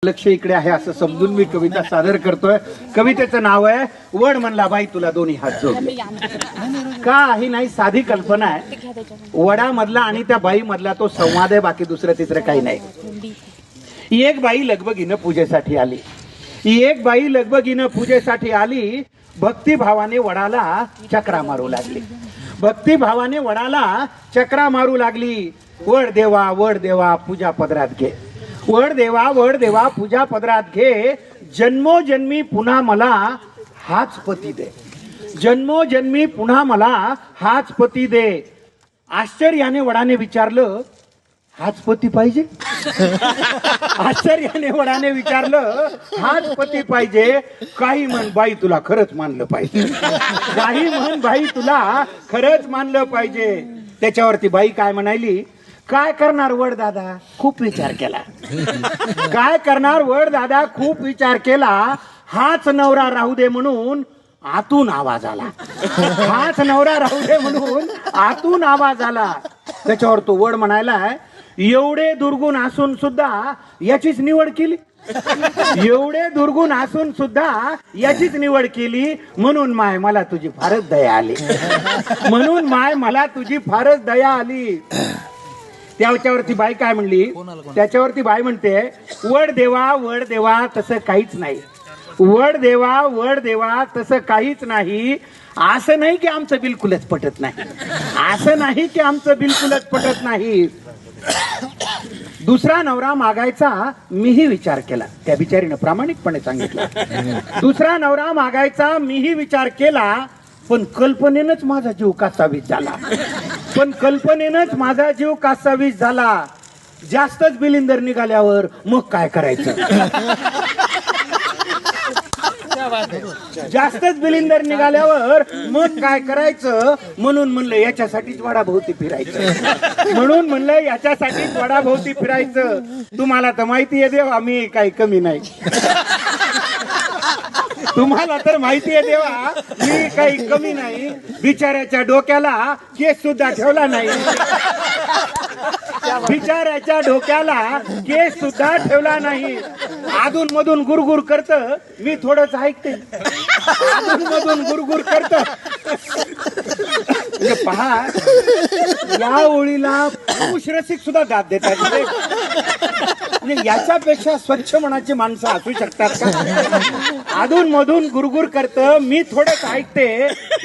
लक्ष इकडे आहे असं समजून मी कविता सादर करतोय। कवितेचं नाव आहे वड म्हणला बाई तुला दोन्ही हात जोडले। काही नाही, साधी कल्पना आहे। वडामधला आणि त्या बाई मधला तो संवाद आहे, बाकी दुसरं तिसरं काही नाही। एक बाई लगबगीनं पूजेसाठी आली, एक बाई लगबगीनं पूजेसाठी आली। भक्तिभावाने वडाला चक्रा मारू लागली, भक्तिभावाने वडाला चक्रा मारू लागली। वड देवा पूजा पदरात घे, वड देवा पूजा पदरात घे। जन्मोजन्मी पुन्हा मला हाच पती दे, जन्मोजन्मी पुन्हा मला हाच पती दे। आश्चर्याने वडाने विचारलं, हाच पती पाहिजे? आश्चर्याने वडाने विचारलं, हाच पती पाहिजे? काही म्हण बाई तुला खरंच मानलं पाहिजे, काही म्हण बाई तुला खरंच मानलं पाहिजे। त्याच्यावरती बाई काय म्हणाली, काय करणार वड दादा, खूप विचार केला। काय करणार वड दादा, खूप विचार केला। हाच नवरा राहू दे म्हणून आतून आवाज आला, हाच नवरा राहू दे म्हणून आतून आवाज आला। त्याच्यावर तो वड म्हणायला, एवढे दुर्गुण असून सुद्धा याचीच निवड केली, एवढे दुर्गुण असून सुद्धा याचीच निवड केली। म्हणून माय मला तुझी फारच दया आली, म्हणून माय मला तुझी फारच दया आली। त्याच्यावरती बाई काय म्हणली, त्याच्यावरती बाई म्हणते, वड देवा तसं काहीच नाही, वड देवा तसं काहीच नाही। असं नाही की आमचं बिलकुलच पटत नाही, असं नाही की आमचं बिलकुलच पटत नाही। दुसरा नवरा मागायचा मीही विचार केला, त्या बिचारीनं प्रामाणिकपणे सांगितलं। दुसरा नवरा मागायचा मीही विचार केला, पण कल्पनेनंच माझा जीव कासावीस झाला, पण कल्पनेनंच माझा जीव कासावीस झाला। जास्तच बिलिंदर निघाल्यावर मग काय करायचं, जास्तच बिलिंदर निघाल्यावर मग काय करायचं? म्हणून म्हणलं याच्यासाठीच वडाभोवती फिरायचं, म्हणून म्हणलं याच्यासाठीच वडाभोवती फिरायचं। तुम्हाला तर माहिती आहे देवा मी काही कमी नाही, तुम्हाला तर माहिती आहे देवा मी काही कमी नाही। बिचाऱ्याच्या डोक्याला केस सुद्धा ठेवला नाही, बिचाऱ्याच्या डोक्याला केस सुद्धा ठेवला नाही। अधून मधून गुरगुर करत, मी थोडंच ऐकते, अधून मधून गुरगुर करत। पहा, या ओळीला पुरुष रसिक सुद्धा दाद देतात। याच्यापेक्षा स्वच्छ मनाची माणसं असू शकतात का? अधून मधून गुरगुर करत, मी थोडंच ऐकते,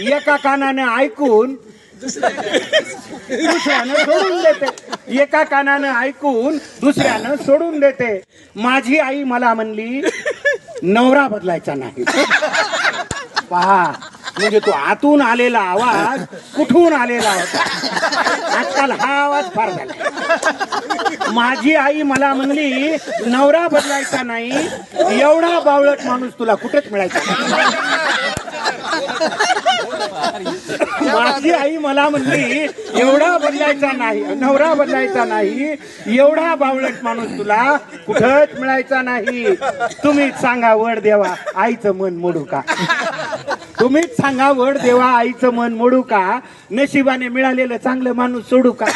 एका कानानं ऐकून दुसऱ्यानं सोडून देते, एका कानानं ऐकून दुसऱ्यानं सोडून देते। माझी आई मला म्हणली नवरा बदलायचा नाही। पहा, म्हणजे तो आतून आलेला आवाज कुठून आलेला होता, आजकाल हा आवाज फार झाला। माझी आई मला म्हणली नवरा बदलायचा नाही, एवढा बावळट माणूस तुला कुठेच मिळायचा नाही। माझी आई मला म्हणली एवढा बदलायचा नाही, नवरा बदलायचा नाही, एवढा बावळट माणूस तुला कुठंच मिळायचा नाही। तुम्हीच सांगा वड देवा आईचं मन मोडू का, तुम्हीच सांगा वड देवा आईचं मन मोडू का? नशिबाने मिळालेलं चांगलं माणूस सोडू का,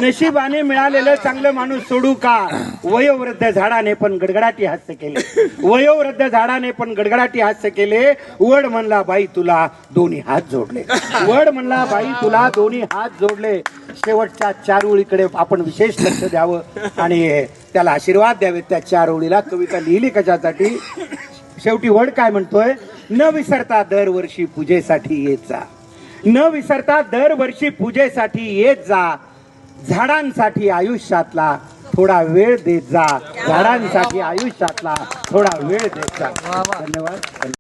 नशिबाने मिळालेलं चांगलं माणूस सोडू का? वयोवृद्ध झाडाने पण गडगडाटी हास्य केले, वयोवृद्ध झाडाने पण गडगडाटी हास्य केले। वड म्हणला बाई तुला दोन्ही हात जोडले, वड म्हणला बाई तुला दोन्ही हात जोडले। शेवटच्या 4 ओळीकडे आपण विशेष लक्ष द्यावं आणि त्याला आशीर्वाद द्यावे। त्या 4 ओळीला कविता लिहिली कशासाठी? शेवटी वड काय म्हणतोय, न विसरता दरवर्षी पूजेसाठी येत जा, न विसरता दरवर्षी पूजेसाठी येत जा। झाडांसाठी आयुष्यातला थोडा वेळ देत जा, झाडांसाठी आयुष्यातला थोडा वेळ देत जा। धन्यवाद।